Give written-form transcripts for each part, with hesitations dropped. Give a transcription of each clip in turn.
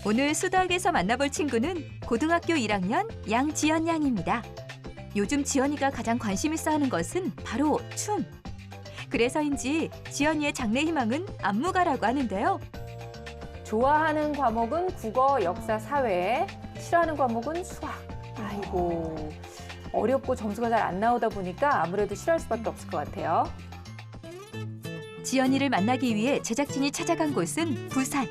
오늘 수덕에서 만나볼 친구는 고등학교 1학년 양지연 양입니다. 요즘 지연이가 가장 관심 있어 하는 것은 바로 춤. 그래서인지 지연이의 장래 희망은 안무가라고 하는데요. 좋아하는 과목은 국어, 역사, 사회, 싫어하는 과목은 수학. 아이고, 어렵고 점수가 잘 안 나오다 보니까 아무래도 싫어할 수밖에 없을 것 같아요. 지연이를 만나기 위해 제작진이 찾아간 곳은 부산.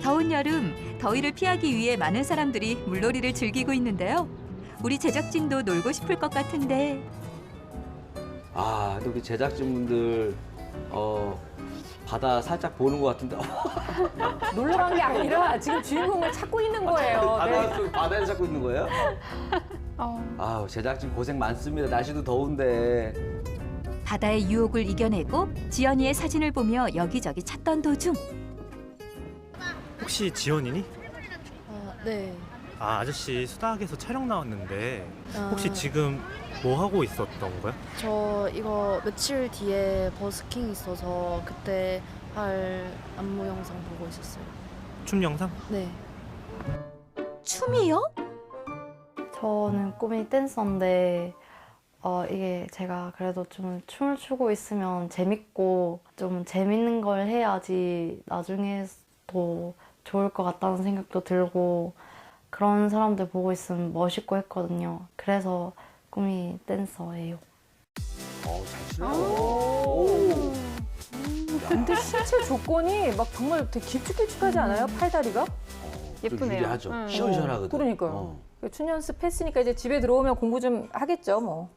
더운 여름, 더위를 피하기 위해 많은 사람들이 물놀이를 즐기고 있는데요. 우리 제작진도 놀고 싶을 것 같은데. 아, 근데 우리 제작진분들 바다 살짝 보는 것 같은데. 놀러 간 게 아니라 지금 주인공을 찾고 있는 거예요. 네. 바다에 찾고 있는 거예요? 아, 제작진 고생 많습니다. 날씨도 더운데. 바다의 유혹을 이겨내고 지연이의 사진을 보며 여기저기 찾던 도중 혹시 지연이니? 네. 아저씨 수닥에서 촬영 나왔는데 혹시 아. 지금 뭐 하고 있었던 거야? 저 이거 며칠 뒤에 버스킹 있어서 그때 할 안무 영상 보고 있었어요. 춤 영상? 네. 춤이요? 저는 꿈이 댄서인데 이게 제가 그래도 좀 춤을 추고 있으면 재밌고 좀 재밌는 걸 해야지 나중에 더 좋을 것 같다는 생각도 들고 그런 사람들 보고 있으면 멋있고 했거든요. 그래서 꿈이 댄서예요. 잘 추네. 오. 근데 신체 조건이 막 정말 되게 길쭉길쭉하지 않아요? 팔다리가? 예쁘네요. 유리하죠. 시원시원하거든. 그러니까요. 춤 연습했으니까 이제 집에 들어오면 공부 좀 하겠죠, 뭐.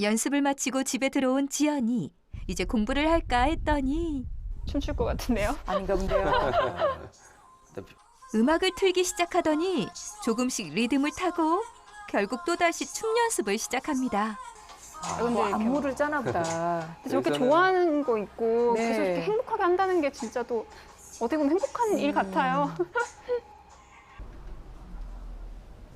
연습을 마치고 집에 들어온 지연이. 이제 공부를 할까 했더니 춤출 것 같은데요? 아닌가 본데요. 음악을 틀기 시작하더니 조금씩 리듬을 타고 결국 또다시 춤 연습을 시작합니다. 근데 뭐 이렇게 안무를 짜나 보다. 저렇게 여기서는- 좋아하는 거 있고 네. 계속 이렇게 행복하게 한다는 게 진짜 또 어떻게 보면 행복한 일 같아요.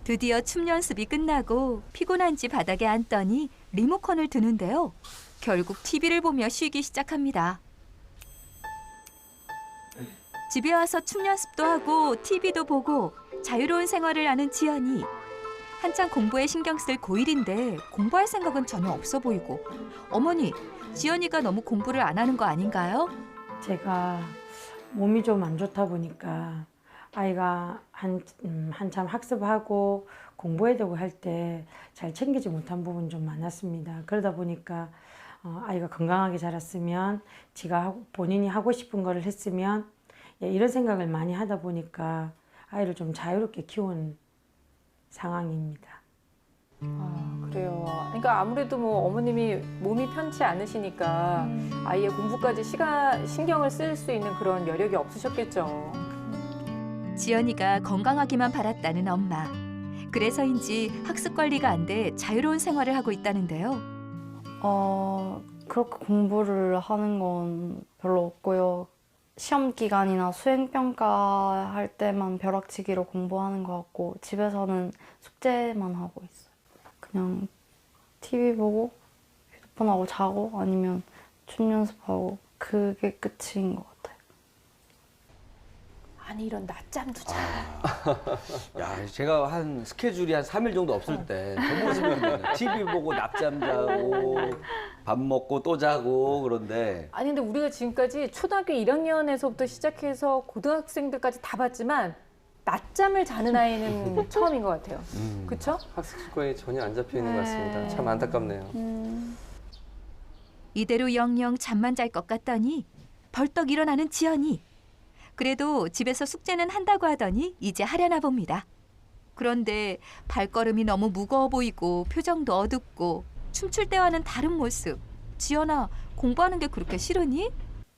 드디어 춤 연습이 끝나고 피곤한지 바닥에 앉더니 리모컨을 드는데요. 결국 TV를 보며 쉬기 시작합니다. 집에 와서 춤 연습도 하고 TV도 보고 자유로운 생활을 하는 지연이. 한창 공부에 신경 쓸 고1인데 공부할 생각은 전혀 없어 보이고. 어머니, 지연이가 너무 공부를 안 하는 거 아닌가요? 제가 몸이 좀 안 좋다 보니까 아이가 한참 학습하고 공부해야 되고 할 때 잘 챙기지 못한 부분이 좀 많았습니다. 그러다 보니까 아이가 건강하게 자랐으면 지가 본인이 하고 싶은 거를 했으면 이런 생각을 많이 하다 보니까 아이를 좀 자유롭게 키운 상황입니다. 그래요. 그러니까 아무래도 뭐 어머님이 몸이 편치 않으시니까 아이의 공부까지 신경을 쓸 수 있는 그런 여력이 없으셨겠죠. 지연이가 건강하기만 바랐다는 엄마. 그래서인지 학습 관리가 안 돼 자유로운 생활을 하고 있다는데요. 그렇게 공부를 하는 건 별로 없고요. 시험 기간이나 수행평가 할 때만 벼락치기로 공부하는 것 같고 집에서는 숙제만 하고 있어요. 그냥 TV 보고 휴대폰하고 자고 아니면 춤 연습하고 그게 끝인 것 같아요. 아니 이런 낮잠도 자. 야, 제가 한 스케줄이 한 3일 정도 없을 때 저 모습이면 TV 보고 낮잠 자고 밥 먹고 또 자고 그런데 아니 근데 우리가 지금까지 초등학교 1학년에서부터 시작해서 고등학생들까지 다 봤지만 낮잠을 자는 아이는 처음인 것 같아요. 그렇죠? 학습 습관이 전혀 안 잡혀 있는 것 같습니다. 참 안타깝네요. 이대로 영영 잠만 잘 것 같더니 벌떡 일어나는 지연이. 그래도 집에서 숙제는 한다고 하더니 이제 하려나 봅니다. 그런데 발걸음이 너무 무거워 보이고 표정도 어둡고 춤출 때와는 다른 모습. 지연아, 공부하는 게 그렇게 싫으니?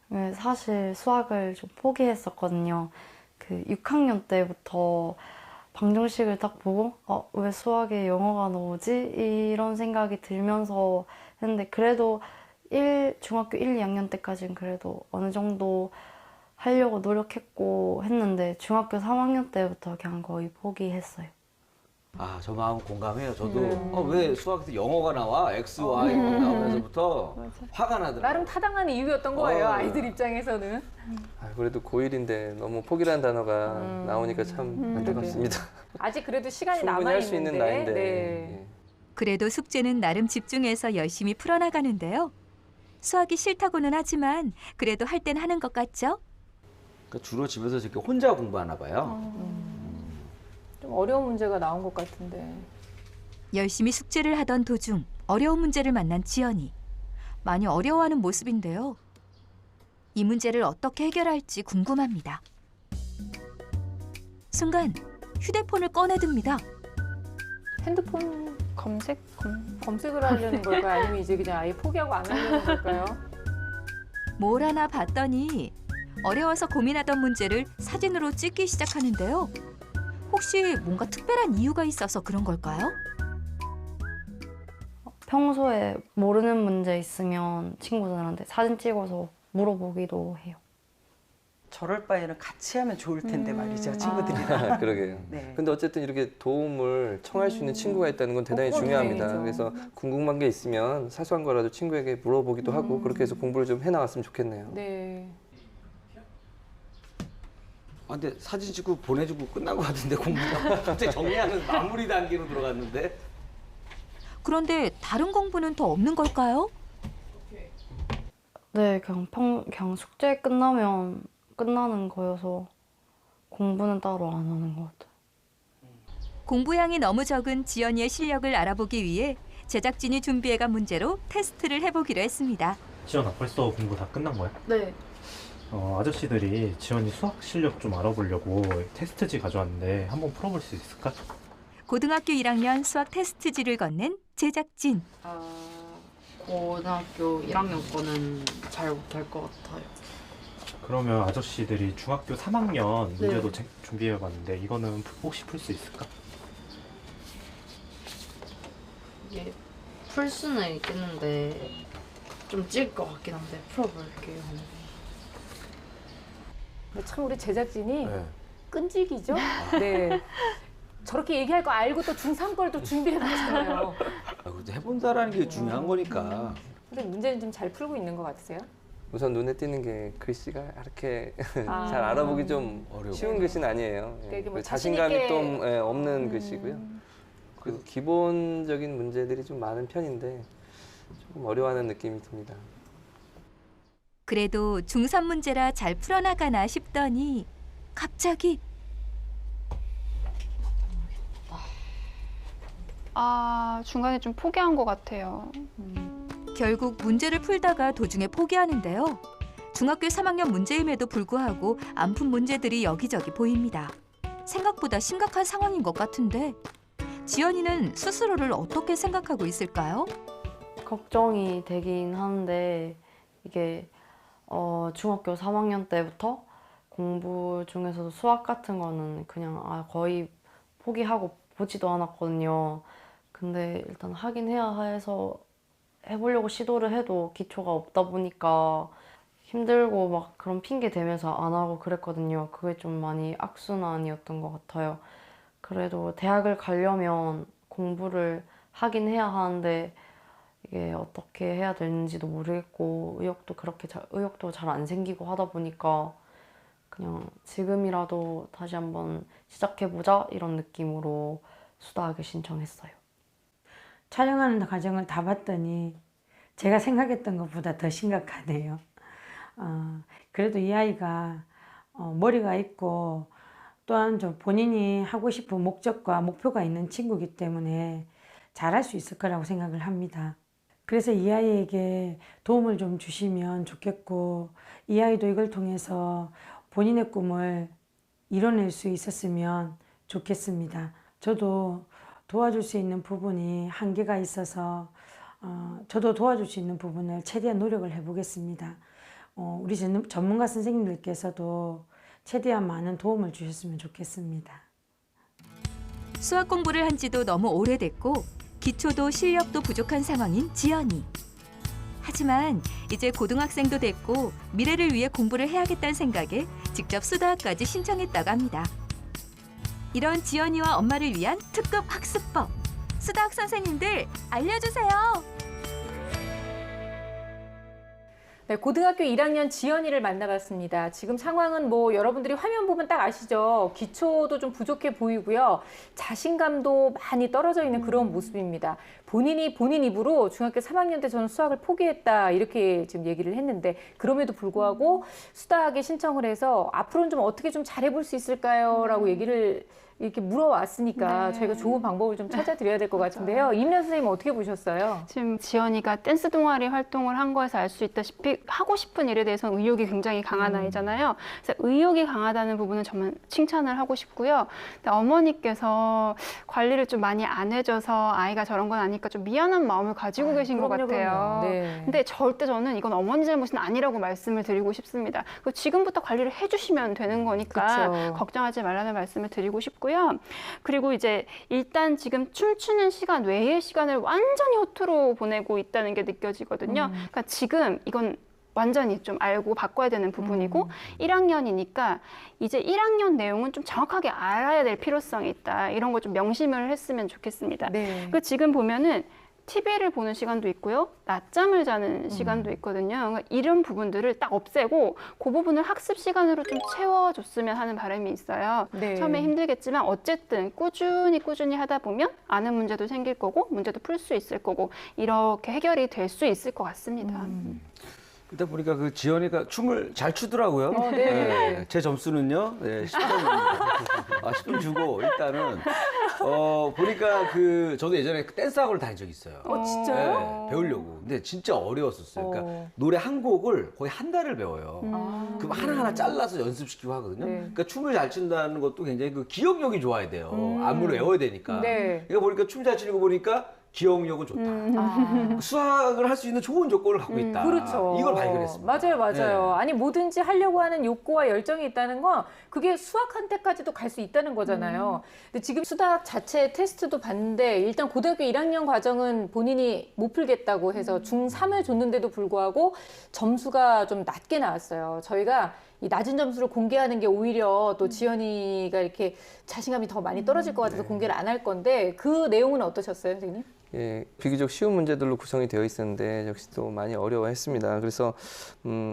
네, 사실 수학을 좀 포기했었거든요. 그 6학년 때부터 방정식을 딱 보고 왜 수학에 영어가 나오지? 이런 생각이 들면서 했는데 그래도 중학교 1, 2학년 때까지는 그래도 어느 정도 하려고 노력했고 했는데 중학교 3학년 때부터 그냥 거의 포기했어요. 아, 저 마음 공감해요. 저도 네. 왜 수학에서 영어가 나와? X, Y 나오면서부터 맞아. 화가 나더라고요. 나름 타당한 이유였던 거예요. 어. 아이들 입장에서는. 아, 그래도 고1인데 너무 포기라는 단어가 나오니까 참 안타깝습니다. 아직 그래도 시간이 충분히 남아 할 수 있는 나이인데. 네. 예. 그래도 숙제는 나름 집중해서 열심히 풀어나가는데요. 수학이 싫다고는 하지만 그래도 할 땐 하는 것 같죠? 그러니까 주로 집에서 이렇게 혼자 공부하나 봐요. 좀 어려운 문제가 나온 것 같은데. 열심히 숙제를 하던 도중 어려운 문제를 만난 지연이. 많이 어려워하는 모습인데요. 이 문제를 어떻게 해결할지 궁금합니다. 순간 휴대폰을 꺼내듭니다. 핸드폰 검색을 하려는 걸까요? 아니면 이제 그냥 아예 포기하고 안 하려는 걸까요? 뭘 하나 봤더니 어려워서 고민하던 문제를 사진으로 찍기 시작하는데요. 혹시 뭔가 특별한 이유가 있어서 그런 걸까요? 평소에 모르는 문제 있으면 친구들한테 사진 찍어서 물어보기도 해요. 저럴 바에는 같이 하면 좋을 텐데 말이죠, 친구들이랑. 그러게요. 네. 근데 어쨌든 이렇게 도움을 청할 수 있는 친구가 있다는 건 대단히 그건 중요합니다. 다행이죠. 그래서 궁금한 게 있으면 사소한 거라도 친구에게 물어보기도 하고 그렇게 해서 공부를 좀 해나갔으면 좋겠네요. 네. 아, 근데 사진 찍고 보내주고 끝난 것 같은데 공부가 갑자기 정리하는 마무리 단계로 들어갔는데. 그런데 다른 공부는 더 없는 걸까요? 네, 그냥 숙제 끝나면 끝나는 거여서 공부는 따로 안 하는 것 같아요. 공부량이 너무 적은 지연이의 실력을 알아보기 위해 제작진이 준비해간 문제로 테스트를 해보기로 했습니다. 지연아, 벌써 공부 다 끝난 거야? 네. 아저씨들이 지연이 수학 실력 좀 알아보려고 테스트지 가져왔는데 한번 풀어볼 수 있을까? 고등학교 1학년 수학 테스트지를 건넨 제작진. 고등학교 1학년 거는 잘 못할 것 같아요. 그러면 아저씨들이 중학교 3학년 문제도 준비해봤는데 이거는 혹시 풀 수 있을까? 이게 풀 수는 있겠는데 좀 찔 것 같긴 한데 풀어볼게요. 근데 참 우리 제작진이 네. 끈질기죠? 네. 저렇게 얘기할 거 알고 또 중3 걸 또 준비해 놨잖아요. 아, 그래도 해본다라는 게 중요한 거니까. 근데 문제는 좀 잘 풀고 있는 것 같으세요? 우선 눈에 띄는 게 글씨가 이렇게 아. 잘 알아보기 좀 어려워. 쉬운 글씨는 아니에요. 예. 그러니까 이게 뭐 그리고 자신 자신감이 있게- 좀 없는 글씨고요. 그리고 기본적인 문제들이 좀 많은 편인데 조금 어려워하는 느낌이 듭니다. 그래도 중3 문제라 잘 풀어나가나 싶더니 갑자기 중간에 좀 포기한 것 같아요. 결국 문제를 풀다가 도중에 포기하는데요. 중학교 3학년 문제임에도 불구하고 안 푼 문제들이 여기저기 보입니다. 생각보다 심각한 상황인 것 같은데 지연이는 스스로를 어떻게 생각하고 있을까요? 걱정이 되긴 하는데 이게 중학교 3학년 때부터 공부 중에서도 수학 같은 거는 그냥 거의 포기하고 보지도 않았거든요. 근데 일단 하긴 해야 해서 해보려고 시도를 해도 기초가 없다 보니까 힘들고 막 그런 핑계 대면서 안 하고 그랬거든요. 그게 좀 많이 악순환이었던 것 같아요. 그래도 대학을 가려면 공부를 하긴 해야 하는데 이게 어떻게 해야 되는지도 모르겠고 의욕도 잘 안 생기고 하다 보니까 그냥 지금이라도 다시 한번 시작해보자 이런 느낌으로 수다하게 신청했어요. 촬영하는 과정을 다 봤더니 제가 생각했던 것보다 더 심각하네요. 그래도 이 아이가 머리가 있고 또한 좀 본인이 하고 싶은 목적과 목표가 있는 친구이기 때문에 잘할 수 있을 거라고 생각을 합니다. 그래서 이 아이에게 도움을 좀 주시면 좋겠고 이 아이도 이걸 통해서 본인의 꿈을 이뤄낼 수 있었으면 좋겠습니다. 저도 도와줄 수 있는 부분이 한계가 있어서 저도 도와줄 수 있는 부분을 최대한 노력을 해보겠습니다. 우리 전문가 선생님들께서도 최대한 많은 도움을 주셨으면 좋겠습니다. 수학 공부를 한 지도 너무 오래됐고 기초도 실력도 부족한 상황인 지연이. 하지만 이제 고등학생도 됐고 미래를 위해 공부를 해야겠다는 생각에 직접 수다학까지 신청했다고 합니다. 이런 지연이와 엄마를 위한 특급 학습법. 수다학 선생님들 알려주세요. 네, 고등학교 1학년 지연이를 만나봤습니다. 지금 상황은 뭐 여러분들이 화면 보면 딱 아시죠? 기초도 좀 부족해 보이고요. 자신감도 많이 떨어져 있는 그런 모습입니다. 본인이 본인 입으로 중학교 3학년 때 저는 수학을 포기했다 이렇게 지금 얘기를 했는데 그럼에도 불구하고 수다학에 신청을 해서 앞으로는 좀 어떻게 좀 잘해볼 수 있을까요? 라고 얘기를 이렇게 물어왔으니까 저희가 좋은 방법을 좀 찾아드려야 될 것 같은데요. 임련 선생님 어떻게 보셨어요? 지금 지연이가 댄스 동아리 활동을 한 거에서 알 수 있다시피 하고 싶은 일에 대해서는 의욕이 굉장히 강한 아이잖아요. 그래서 의욕이 강하다는 부분은 정말 칭찬을 하고 싶고요. 근데 어머니께서 관리를 좀 많이 안 해줘서 아이가 저런 건 아니까 좀 미안한 마음을 가지고 계신 것 그럼요, 같아요. 그럼요. 네. 근데 절대 저는 이건 어머니 잘못은 아니라고 말씀을 드리고 싶습니다. 지금부터 관리를 해주시면 되는 거니까 그쵸. 걱정하지 말라는 말씀을 드리고 싶고요. 그리고 이제 일단 지금 춤추는 시간 외의 시간을 완전히 허투루 보내고 있다는 게 느껴지거든요. 그러니까 지금 이건 완전히 좀 알고 바꿔야 되는 부분이고 1학년이니까 이제 1학년 내용은 좀 정확하게 알아야 될 필요성이 있다. 이런 거 좀 명심을 했으면 좋겠습니다. 네. 그 지금 보면은 TV를 보는 시간도 있고요. 낮잠을 자는 시간도 있거든요. 그러니까 이런 부분들을 딱 없애고 그 부분을 학습 시간으로 좀 채워줬으면 하는 바람이 있어요. 네. 처음에 힘들겠지만 어쨌든 꾸준히 하다 보면 아는 문제도 생길 거고 문제도 풀 수 있을 거고 이렇게 해결이 될 수 있을 것 같습니다. 그때 보니까 그 지연이가 춤을 잘 추더라고요. 네. 제 점수는요, 10점입니다. 10점 주고 일단은 보니까 저도 예전에 댄스 학원을 다닌 적이 있어요. 진짜요? 네, 배우려고. 근데 진짜 어려웠었어요. 그러니까 노래 한 곡을 거의 한 달을 배워요. 그럼 하나하나 잘라서 연습시키고 하거든요. 네. 그러니까 춤을 잘 춘다는 것도 굉장히 그 기억력이 좋아야 돼요. 안무를 외워야 되니까. 네. 그러니까 보니까 춤 잘 추는 거 보니까 기억력은 좋다. 수학을 할 수 있는 좋은 조건을 갖고 있다. 그렇죠. 이걸 발견했습니다. 맞아요. 네. 아니 뭐든지 하려고 하는 욕구와 열정이 있다는 건 그게 수학한테까지도 갈 수 있다는 거잖아요. 근데 지금 수학 자체 테스트도 봤는데 일단 고등학교 1학년 과정은 본인이 못 풀겠다고 해서 중3을 줬는데도 불구하고 점수가 좀 낮게 나왔어요. 저희가 이 낮은 점수를 공개하는 게 오히려 또 지연이가 이렇게 자신감이 더 많이 떨어질 것 같아서 공개를 안 할 건데 그 내용은 어떠셨어요, 선생님? 예, 비교적 쉬운 문제들로 구성이 되어 있었는데 역시 또 많이 어려워했습니다. 그래서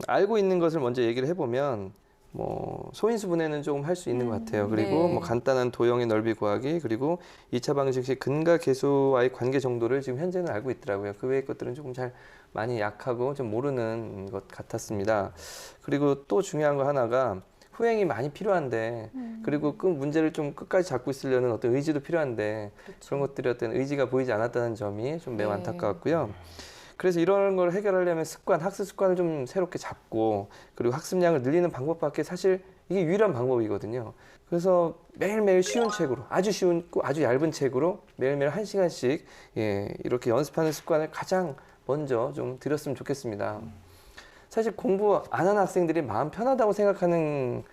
알고 있는 것을 먼저 얘기를 해보면 뭐 소인수 분해는 조금 할 수 있는 것 같아요. 그리고 네. 뭐 간단한 도형의 넓이 구하기 그리고 2차 방정식 근과 계수와의 관계 정도를 지금 현재는 알고 있더라고요. 그 외의 것들은 조금 잘 많이 약하고 좀 모르는 것 같았습니다. 그리고 또 중요한 거 하나가 후행이 많이 필요한데 그리고 그 문제를 좀 끝까지 잡고 있으려는 어떤 의지도 필요한데 그런 것들이 어떤 의지가 보이지 않았다는 점이 좀 매우 안타까웠고요. 그래서 이런 걸 해결하려면 학습 습관을 좀 새롭게 잡고 그리고 학습량을 늘리는 방법밖에 사실 이게 유일한 방법이거든요. 그래서 매일매일 쉬운 책으로 아주 쉬운 아주 얇은 책으로 매일매일 1시간씩 이렇게 연습하는 습관을 가장 먼저 좀 들였으면 좋겠습니다. 사실 공부 안 하는 학생들이 마음 편하다고 생각하는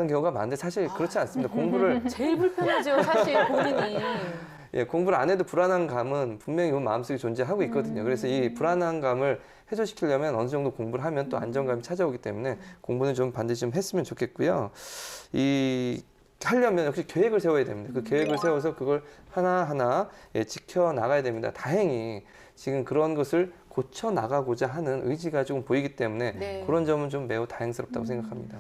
경우가 많은데 사실 그렇지 않습니다. 공부를 제일 불편하죠, 사실 본인이. 공부를 안 해도 불안한 감은 분명히 마음속에 존재하고 있거든요. 그래서 이 불안한 감을 해소시키려면 어느 정도 공부를 하면 또 안정감이 찾아오기 때문에 공부는 좀 반드시 좀 했으면 좋겠고요. 하려면 역시 계획을 세워야 됩니다. 그 계획을 세워서 그걸 하나하나 지켜 나가야 됩니다. 다행히 지금 그런 것을 고쳐 나가고자 하는 의지가 조금 보이기 때문에 그런 점은 좀 매우 다행스럽다고 생각합니다.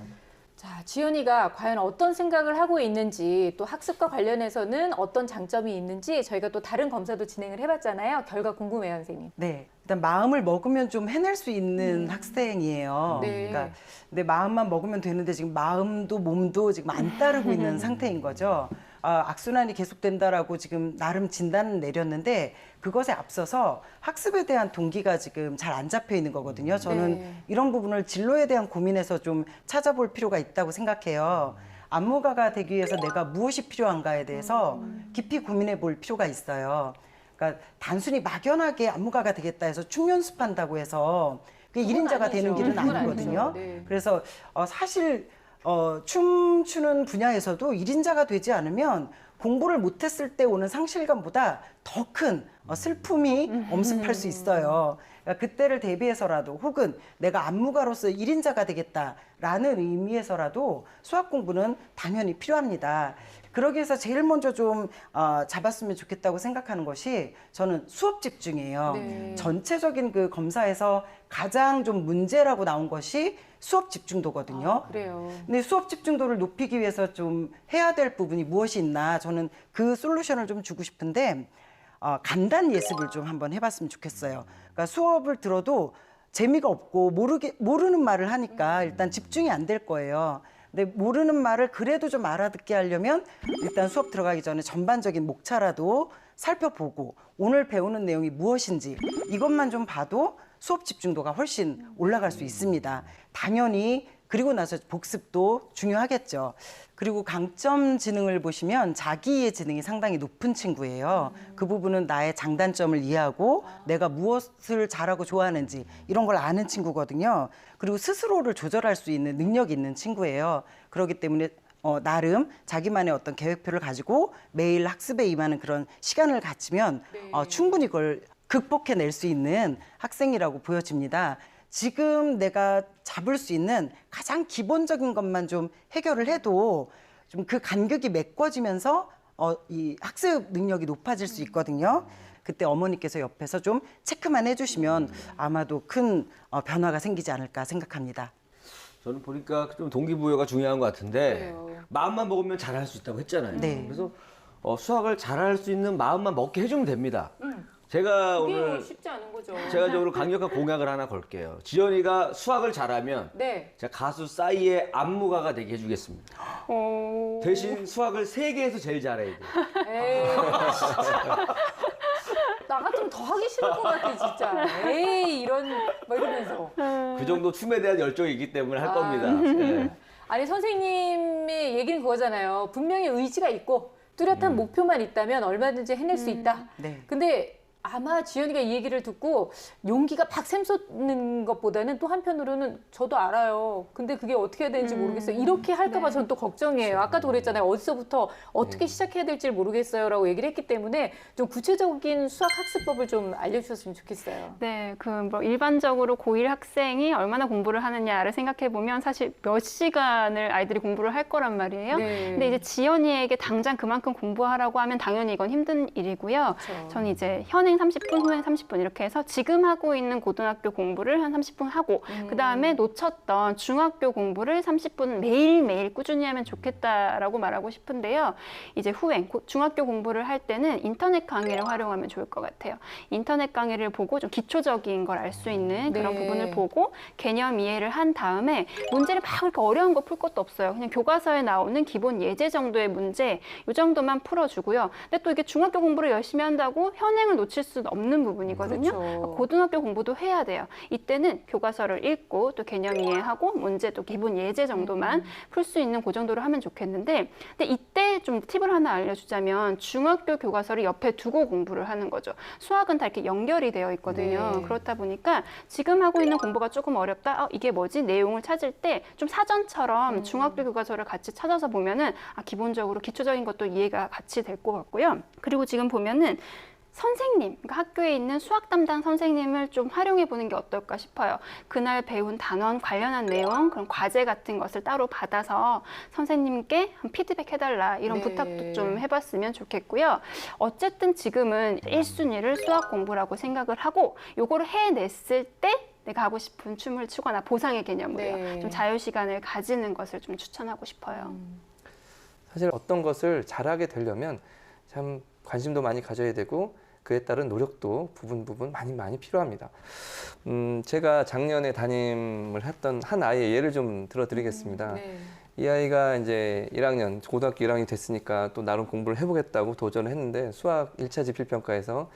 자, 지연이가 과연 어떤 생각을 하고 있는지 또 학습과 관련해서는 어떤 장점이 있는지 저희가 또 다른 검사도 진행을 해봤잖아요. 결과 궁금해요, 선생님. 네. 일단 마음을 먹으면 좀 해낼 수 있는 학생이에요. 네. 그러니까 내 마음만 먹으면 되는데 지금 마음도 몸도 지금 안 따르고 있는 상태인 거죠. 악순환이 계속된다라고 지금 나름 진단을 내렸는데 그것에 앞서서 학습에 대한 동기가 지금 잘 안 잡혀 있는 거거든요. 저는 이런 부분을 진로에 대한 고민에서 좀 찾아볼 필요가 있다고 생각해요. 안무가가 되기 위해서 내가 무엇이 필요한가에 대해서 깊이 고민해 볼 필요가 있어요. 그러니까 단순히 막연하게 안무가가 되겠다 해서 춤 연습한다고 해서 그게 1인자가 되는 길은 아니거든요. 네. 그래서 사실 춤추는 분야에서도 1인자가 되지 않으면 공부를 못했을 때 오는 상실감보다 더 큰 슬픔이 엄습할 수 있어요. 그러니까 그때를 대비해서라도 혹은 내가 안무가로서 1인자가 되겠다라는 의미에서라도 수학 공부는 당연히 필요합니다. 그러기 위해서 제일 먼저 좀 잡았으면 좋겠다고 생각하는 것이 저는 수업 집중이에요. 네. 전체적인 그 검사에서 가장 좀 문제라고 나온 것이 수업 집중도거든요. 그래요. 근데 수업 집중도를 높이기 위해서 좀 해야 될 부분이 무엇이 있나 저는 그 솔루션을 좀 주고 싶은데 간단 예습을 좀 한번 해봤으면 좋겠어요. 그러니까 수업을 들어도 재미가 없고 모르는 말을 하니까 일단 집중이 안 될 거예요. 근데 모르는 말을 그래도 좀 알아듣게 하려면 일단 수업 들어가기 전에 전반적인 목차라도 살펴보고 오늘 배우는 내용이 무엇인지 이것만 좀 봐도 수업 집중도가 훨씬 올라갈 수 있습니다. 당연히 그리고 나서 복습도 중요하겠죠. 그리고 강점 지능을 보시면 자기의 지능이 상당히 높은 친구예요. 그 부분은 나의 장단점을 이해하고 내가 무엇을 잘하고 좋아하는지 이런 걸 아는 친구거든요. 그리고 스스로를 조절할 수 있는 능력이 있는 친구예요. 그렇기 때문에 나름 자기만의 어떤 계획표를 가지고 매일 학습에 임하는 그런 시간을 갖추면 충분히 그걸 극복해낼 수 있는 학생이라고 보여집니다. 지금 내가 잡을 수 있는 가장 기본적인 것만 좀 해결을 해도 좀 그 간격이 메꿔지면서 이 학습 능력이 높아질 수 있거든요. 그때 어머니께서 옆에서 좀 체크만 해주시면 아마도 큰 변화가 생기지 않을까 생각합니다. 저는 보니까 좀 동기부여가 중요한 것 같은데 그래요. 마음만 먹으면 잘할 수 있다고 했잖아요. 네. 그래서 수학을 잘할 수 있는 마음만 먹게 해주면 됩니다. 제가 그게 오늘 쉽지 않은 거죠. 제가 오늘 강력한 공약을 하나 걸게요. 지연이가 수학을 잘하면 네. 제가 가수 싸이의 안무가가 되게 해주겠습니다. 대신 수학을 세계에서 제일 잘해야 돼요. 에이, 나 같으면 더 하기 싫을 것 같아 진짜. 에이 뭐 이러면서. 그 정도 춤에 대한 열정이 있기 때문에 할 아. 겁니다. 네. 아니 선생님의 얘기는 그거잖아요. 분명히 의지가 있고 뚜렷한 목표만 있다면 얼마든지 해낼 수 있다. 네. 근데 아마 지연이가 이 얘기를 듣고 용기가 팍 샘솟는 것보다는 또 한편으로는 저도 알아요. 근데 그게 어떻게 해야 되는지 모르겠어요. 이렇게 할까 봐 전 또 걱정이에요. 아까도 그랬잖아요. 어디서부터 어떻게 시작해야 될지 모르겠어요. 라고 얘기를 했기 때문에 좀 구체적인 수학 학습법을 좀 알려주셨으면 좋겠어요. 네, 뭐 일반적으로 고1 학생이 얼마나 공부를 하느냐를 생각해 보면 사실 몇 시간을 아이들이 공부를 할 거란 말이에요. 네. 근데 이제 지연이에게 당장 그만큼 공부하라고 하면 당연히 이건 힘든 일이고요. 그렇죠. 저는 이제 현행 30분, 후행 30분 이렇게 해서 지금 하고 있는 고등학교 공부를 한 30분 하고 그다음에 놓쳤던 중학교 공부를 30분 매일매일 꾸준히 하면 좋겠다라고 말하고 싶은데요. 이제 후행, 중학교 공부를 할 때는 인터넷 강의를 활용하면 좋을 것 같아요. 인터넷 강의를 보고 좀 기초적인 걸 알 수 있는 그런 네. 부분을 보고 개념 이해를 한 다음에 문제를 막 그렇게 어려운 거 풀 것도 없어요. 그냥 교과서에 나오는 기본 예제 정도의 문제 이 정도만 풀어주고요. 근데 또 이게 중학교 공부를 열심히 한다고 현행을 놓칠 수는 없는 부분이거든요. 그렇죠. 고등학교 공부도 해야 돼요. 이때는 교과서를 읽고 또 개념 이해하고 문제 또 기본 예제 정도만 풀 수 있는 그 정도로 하면 좋겠는데 근데 이때 좀 팁을 하나 알려주자면 중학교 교과서를 옆에 두고 공부를 하는 거죠. 수학은 다 이렇게 연결이 되어 있거든요. 네. 그렇다 보니까 지금 하고 있는 공부가 조금 어렵다. 이게 뭐지? 내용을 찾을 때 좀 사전처럼 중학교 교과서를 같이 찾아서 보면은 기본적으로 기초적인 것도 이해가 같이 될 것 같고요. 그리고 지금 보면은 선생님, 그러니까 학교에 있는 수학 담당 선생님을 좀 활용해 보는 게 어떨까 싶어요. 그날 배운 단원 관련한 내용, 그런 과제 같은 것을 따로 받아서 선생님께 피드백 해달라 이런 네. 부탁도 좀 해봤으면 좋겠고요. 어쨌든 지금은 1순위를 수학 공부라고 생각을 하고 요거를 해냈을 때 내가 하고 싶은 춤을 추거나 보상의 개념으로요. 네. 좀 자유 시간을 가지는 것을 좀 추천하고 싶어요. 사실 어떤 것을 잘하게 되려면 참 관심도 많이 가져야 되고 그에 따른 노력도 부분 많이 필요합니다. 제가 작년에 담임을 했던 한 아이의 예를 좀 들어드리겠습니다. 네. 이 아이가 이제 1학년, 고등학교 1학년이 됐으니까 또 나름 공부를 해보겠다고 도전을 했는데 수학 1차 지필평가에서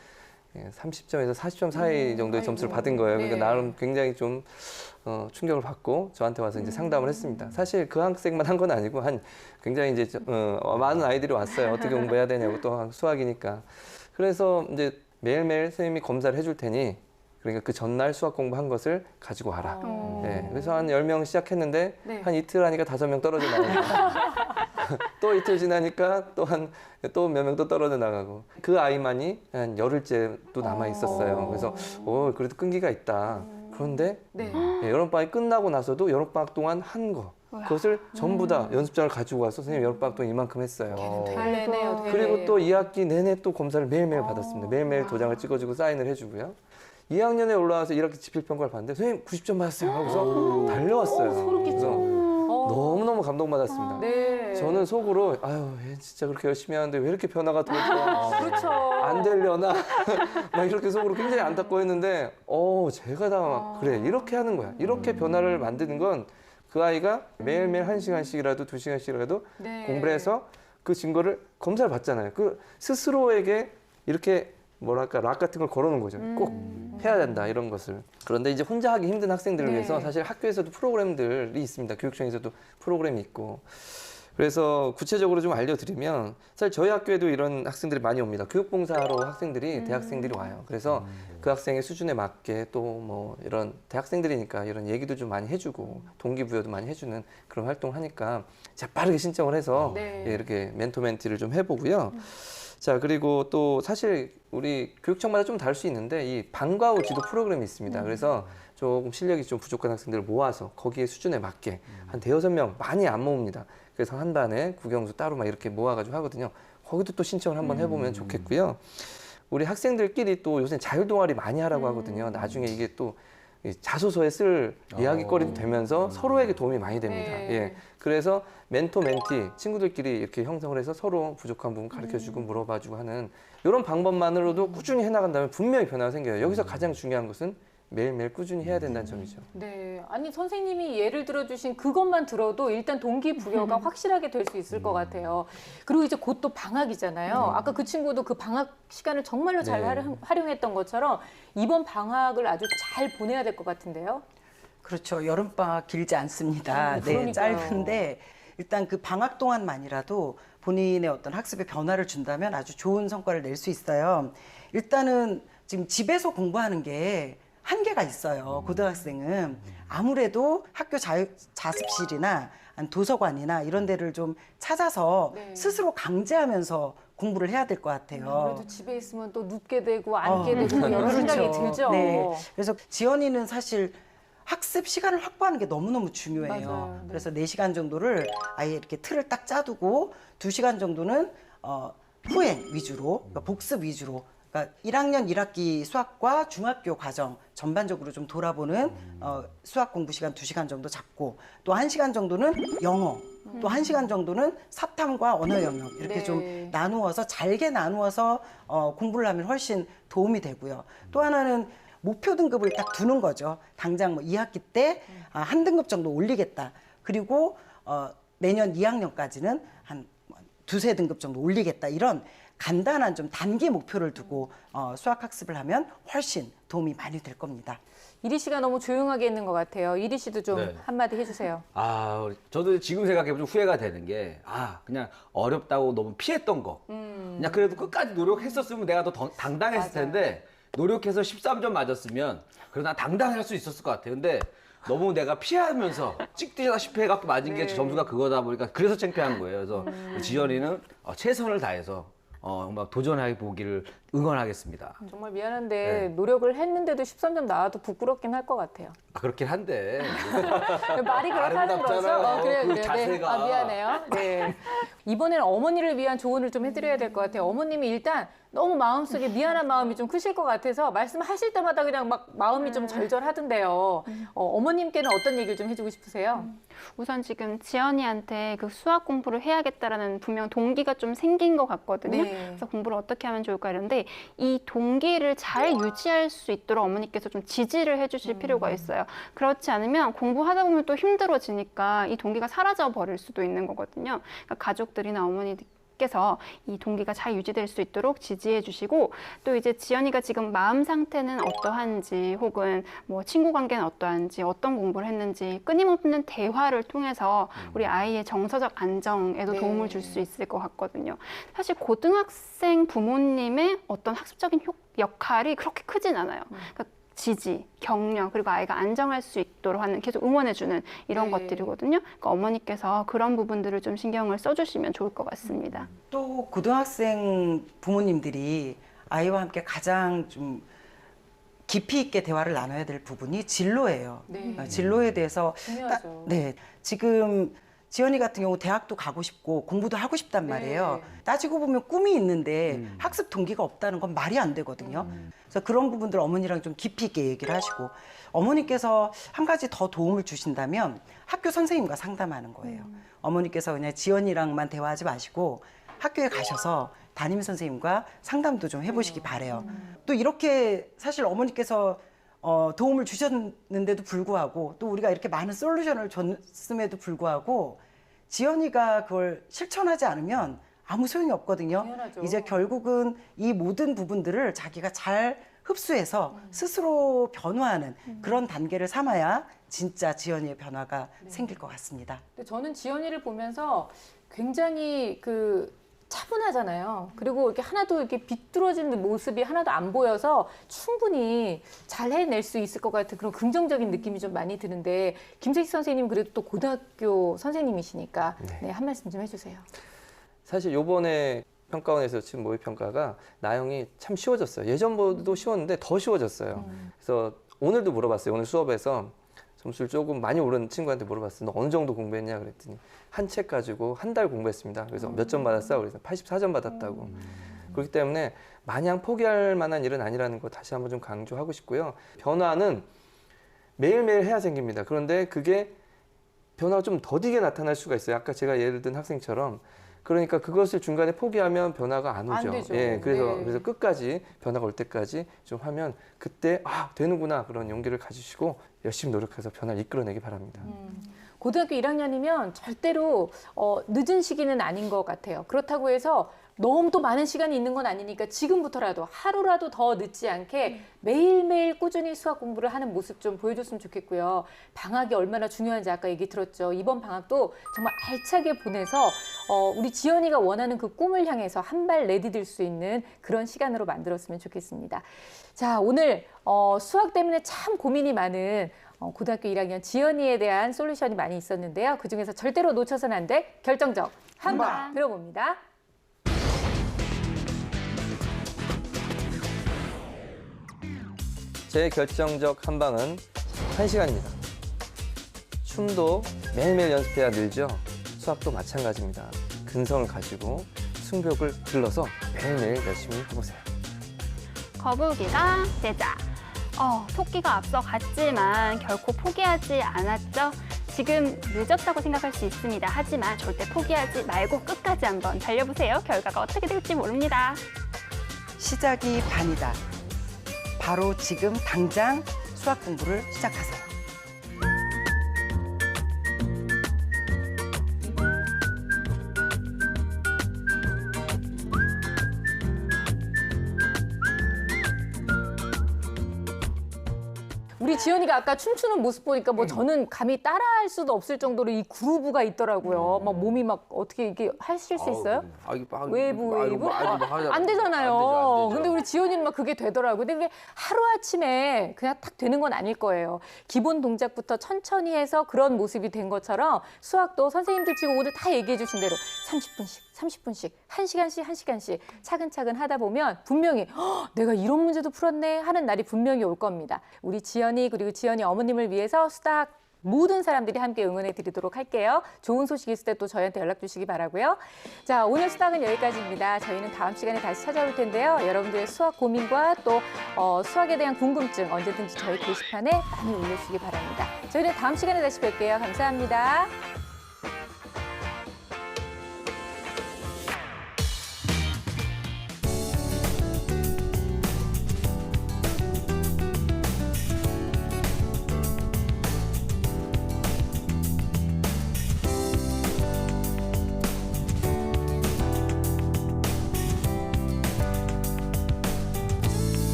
30점에서 40점 사이 정도의 아이고. 점수를 받은 거예요. 그러니까 네. 나름 굉장히 좀 충격을 받고 저한테 와서 이제 상담을 했습니다. 사실 그 학생만 한 건 아니고 굉장히 이제 많은 아이들이 왔어요. 어떻게 공부해야 되냐고 또 수학이니까. 그래서 이제 매일매일 선생님이 검사를 해줄 테니 그러니까 그 전날 수학 공부한 것을 가지고 와라. 네, 그래서 한 10명 시작했는데 네. 한 이틀 하니까 5명 떨어져 나오니까 또 이틀 지나니까 또 몇 명 또 떨어져 나가고 그 아이만이 한 열흘째 또 남아 있었어요. 그래서 그래도 끈기가 있다. 그런데 네. 여름방학이 끝나고 나서도 여름방학 동안 한 거 그것을 전부 다 연습장을 가지고 와서 선생님 여름방학 동안 이만큼 했어요. 되네요. 그리고 또 2학기 내내 또 검사를 매일매일 받았습니다. 매일매일 도장을 찍어주고 사인을 해주고요. 2학년에 올라와서 1학기 지필평가를 봤는데 선생님 90점 받았어요 하고서 달려왔어요. 그래서 너무너무 감동받았습니다. 네. 저는 속으로 아유 얘 진짜 그렇게 열심히 하는데 왜 이렇게 변화가 돌까 그렇죠. 안 되려나 막 이렇게 속으로 굉장히 안타까워했는데 제가 다 그래 이렇게 하는 거야. 이렇게 변화를 만드는 건 그 아이가 매일매일 1시간씩이라도 2시간씩이라도 네. 공부를 해서 그 증거를 검사를 받잖아요. 그 스스로에게 이렇게 뭐랄까 락 같은 걸 걸어놓은 거죠. 꼭 해야 된다 이런 것을. 그런데 이제 혼자 하기 힘든 학생들을 네. 위해서 사실 학교에서도 프로그램들이 있습니다. 교육청에서도 프로그램이 있고. 그래서 구체적으로 좀 알려드리면 사실 저희 학교에도 이런 학생들이 많이 옵니다. 교육봉사하러 학생들이 대학생들이 와요. 그래서 그 학생의 수준에 맞게 또 뭐 이런 대학생들이니까 이런 얘기도 좀 많이 해주고 동기부여도 많이 해주는 그런 활동을 하니까 제가 빠르게 신청을 해서 네. 이렇게 멘토 멘티를 좀 해보고요. 자 그리고 또 사실 우리 교육청마다 좀 다를 수 있는데 이 방과 후 지도 프로그램이 있습니다. 그래서 조금 실력이 좀 부족한 학생들을 모아서 거기에 수준에 맞게 한 대여섯 명 많이 안 모읍니다. 그래서 한 반에 국영수 따로 막 이렇게 모아가지고 하거든요. 거기도 또 신청을 한번 해보면 좋겠고요. 우리 학생들끼리 또 요새 자율 동아리 많이 하라고 하거든요. 나중에 이게 또 이 자소서에 쓸 이야기거리도 되면서 서로에게 도움이 많이 됩니다. 네. 예. 그래서 멘토 멘티 친구들끼리 이렇게 형성을 해서 서로 부족한 부분 가르쳐주고 물어봐주고 하는 이런 방법만으로도 꾸준히 해나간다면 분명히 변화가 생겨요. 여기서 가장 중요한 것은 매일매일 꾸준히 해야 된다는 점이죠. 네, 아니 선생님이 예를 들어주신 그것만 들어도 일단 동기부여가 확실하게 될 수 있을 것 같아요. 그리고 이제 곧 또 방학이잖아요. 아까 그 친구도 그 방학 시간을 정말로 잘 네. 활용했던 것처럼 이번 방학을 아주 잘 보내야 될 것 같은데요. 그렇죠. 여름방학 길지 않습니다. 네, 그러니까요. 짧은데 일단 그 방학 동안만이라도 본인의 어떤 학습에 변화를 준다면 아주 좋은 성과를 낼 수 있어요. 일단은 지금 집에서 공부하는 게 한계가 있어요. 고등학생은 아무래도 학교 자습실이나 도서관이나 이런 데를 좀 찾아서 네. 스스로 강제하면서 공부를 해야 될 것 같아요. 아무래도 집에 있으면 또 눕게 되고 앉게 되고 여러 생각이 들죠. 네. 그래서 지연이는 사실 학습 시간을 확보하는 게 너무너무 중요해요. 맞아요. 네. 그래서 4시간 정도를 아예 이렇게 틀을 딱 짜두고 2시간 정도는 후행 위주로, 그러니까 복습 위주로, 그러니까 1학년 1학기 수학과 중학교 과정 전반적으로 좀 돌아보는 수학 공부 시간 2시간 정도 잡고 또 1시간 정도는 영어, 또 1시간 정도는 사탐과 언어 영역 이렇게 네. 좀 나누어서 잘게 나누어서 공부를 하면 훨씬 도움이 되고요. 또 하나는 목표 등급을 딱 두는 거죠. 당장 뭐 2학기 때 한 등급 정도 올리겠다. 그리고 내년 2학년까지는 한 두세 등급 정도 올리겠다. 이런 간단한 좀 단기 목표를 두고 수학 학습을 하면 훨씬 도움이 많이 될 겁니다. 이리 씨가 너무 조용하게 있는 것 같아요. 이리 씨도 좀 네. 한마디 해주세요. 저도 지금 생각해보면 후회가 되는 게, 그냥 어렵다고 너무 피했던 거. 그냥 그래도 끝까지 노력했었으면 내가 더 당당했을 텐데, 노력해서 13점 맞았으면, 그래도 난 당당할 수 있었을 것 같아요. 근데 너무 내가 피하면서 찍다시피 해갖고 맞은 게 점수가 그거다 보니까 그래서 창피한 거예요. 그래서 지연이는 최선을 다해서 막 도전해 보기를 응원하겠습니다. 정말 미안한데 네. 노력을 했는데도 13점 나와도 부끄럽긴 할 것 같아요. 그렇긴 한데. 말이 그렇다는 거죠? 아름답잖아요. 그래요, 그 그래요. 자세가. 네. 미안해요. 네. 이번에는 어머니를 위한 조언을 좀 해드려야 될 것 같아요. 어머님이 일단 너무 마음속에 미안한 마음이 좀 크실 것 같아서 말씀하실 때마다 그냥 막 마음이 좀 절절하던데요. 어머님께는 어떤 얘기를 좀 해주고 싶으세요? 우선 지금 지연이한테 그 수학 공부를 해야겠다라는 분명 동기가 좀 생긴 것 같거든요. 네. 그래서 공부를 어떻게 하면 좋을까 이런데 이 동기를 잘 유지할 수 있도록 어머니께서 좀 지지를 해주실 필요가 있어요. 그렇지 않으면 공부하다 보면 또 힘들어지니까 이 동기가 사라져 버릴 수도 있는 거거든요. 그러니까 가족들이나 어머니께서 이 동기가 잘 유지될 수 있도록 지지해 주시고 또 이제 지연이가 지금 마음 상태는 어떠한지 혹은 뭐 친구 관계는 어떠한지 어떤 공부를 했는지 끊임없는 대화를 통해서 우리 아이의 정서적 안정에도 네. 도움을 줄 수 있을 것 같거든요. 사실 고등학생 부모님의 어떤 학습적인 역할이 그렇게 크진 않아요. 그러니까 지지, 격려, 그리고 아이가 안정할 수 있도록 하는 계속 응원해주는 이런 것들이거든요. 그러니까 어머니께서 그런 부분들을 좀 신경을 써주시면 좋을 것 같습니다. 또 고등학생 부모님들이 아이와 함께 가장 좀 깊이 있게 대화를 나눠야 될 부분이 진로예요. 진로에 대해서 중요하죠. 네, 지금 지연이 같은 경우 대학도 가고 싶고 공부도 하고 싶단 말이에요. 따지고 보면 꿈이 있는데 학습 동기가 없다는 건 말이 안 되거든요. 그래서 그런 부분들 어머니랑 좀 깊이 있게 얘기를 하시고, 어머니께서 한 가지 더 도움을 주신다면 학교 선생님과 상담하는 거예요. 어머니께서 그냥 지연이랑만 대화하지 마시고 학교에 가셔서 담임 선생님과 상담도 좀 해보시기 바래요. 또 이렇게 사실 어머니께서 도움을 주셨는데도 불구하고, 또 우리가 이렇게 많은 솔루션을 줬음에도 불구하고 지연이가 그걸 실천하지 않으면 아무 소용이 없거든요. 당연하죠. 이제 결국은 이 모든 부분들을 자기가 잘 흡수해서 스스로 변화하는 그런 단계를 삼아야 진짜 지연이의 변화가 생길 것 같습니다. 근데 저는 지연이를 보면서 굉장히 차분하잖아요. 그리고 이렇게 하나도 이렇게 비뚤어진 모습이 하나도 안 보여서 충분히 잘 해낼 수 있을 것 같은 그런 긍정적인 느낌이 좀 많이 드는데, 김세식 선생님 그래도 또 고등학교 선생님이시니까 한 말씀 좀 해주세요. 사실 요번에 평가원에서 지금 모의 평가가 나영이 참 쉬워졌어요. 예전보다도 쉬웠는데 더 쉬워졌어요. 그래서 오늘도 물어봤어요. 오늘 수업에서 점수를 조금 많이 오른 친구한테 물어봤어요. 너 어느 정도 공부했냐 그랬더니 한 책 가지고 한 달 공부했습니다. 그래서 몇 점 받았어? 그래서 84점 받았다고. 그렇기 때문에 마냥 포기할 만한 일은 아니라는 거 다시 한번 좀 강조하고 싶고요. 변화는 매일매일 해야 생깁니다. 그런데 그게 변화가 좀 더디게 나타날 수가 있어요. 아까 제가 예를 든 학생처럼. 그러니까 그것을 중간에 포기하면 변화가 안 오죠. 안 되죠. 예, 그래서 끝까지 변화가 올 때까지 좀 하면 그때 되는구나 그런 용기를 가지시고 열심히 노력해서 변화를 이끌어내기 바랍니다. 고등학교 1학년이면 절대로 늦은 시기는 아닌 것 같아요. 그렇다고 해서 너무 또 많은 시간이 있는 건 아니니까 지금부터라도 하루라도 더 늦지 않게 매일매일 꾸준히 수학 공부를 하는 모습 좀 보여줬으면 좋겠고요. 방학이 얼마나 중요한지 아까 얘기 들었죠. 이번 방학도 정말 알차게 보내서 우리 지연이가 원하는 그 꿈을 향해서 한 발 내디딜 수 있는 그런 시간으로 만들었으면 좋겠습니다. 자, 오늘 수학 때문에 참 고민이 많은 고등학교 1학년 지연이에 대한 솔루션이 많이 있었는데요. 그중에서 절대로 놓쳐서는 안 될 결정적 한 방 들어봅니다. 제 결정적 한 방은 1시간입니다. 춤도 매일매일 연습해야 늘죠. 수학도 마찬가지입니다. 근성을 가지고 승벽을 들러서 매일매일 열심히 해보세요. 거북이가 제자. 토끼가 앞서 갔지만 결코 포기하지 않았죠. 지금 늦었다고 생각할 수 있습니다. 하지만 절대 포기하지 말고 끝까지 한번 달려보세요. 결과가 어떻게 될지 모릅니다. 시작이 반이다. 바로 지금 당장 수학 공부를 시작하세요. 우리 지연이가 아까 춤추는 모습 보니까 저는 감히 따라할 수도 없을 정도로 이 그루브가 있더라고요. 막 몸이 막 어떻게 이게 하실 수 있어요? 웨이브? 안 되잖아요. 근데 우리 지연이는 막 그게 되더라고요. 근데 그게 하루아침에 그냥 탁 되는 건 아닐 거예요. 기본 동작부터 천천히 해서 그런 모습이 된 것처럼 수학도 선생님들 지금 오늘 다 얘기해 주신 대로 30분씩, 1시간씩 차근차근 하다 보면 분명히 내가 이런 문제도 풀었네 하는 날이 분명히 올 겁니다. 우리 지연이 그리고 지연이 어머님을 위해서 수학 모든 사람들이 함께 응원해 드리도록 할게요. 좋은 소식 있을 때 또 저희한테 연락 주시기 바라고요. 자, 오늘 수학은 여기까지입니다. 저희는 다음 시간에 다시 찾아올 텐데요. 여러분들의 수학 고민과 또 수학에 대한 궁금증 언제든지 저희 게시판에 많이 올려주시기 바랍니다. 저희는 다음 시간에 다시 뵐게요. 감사합니다.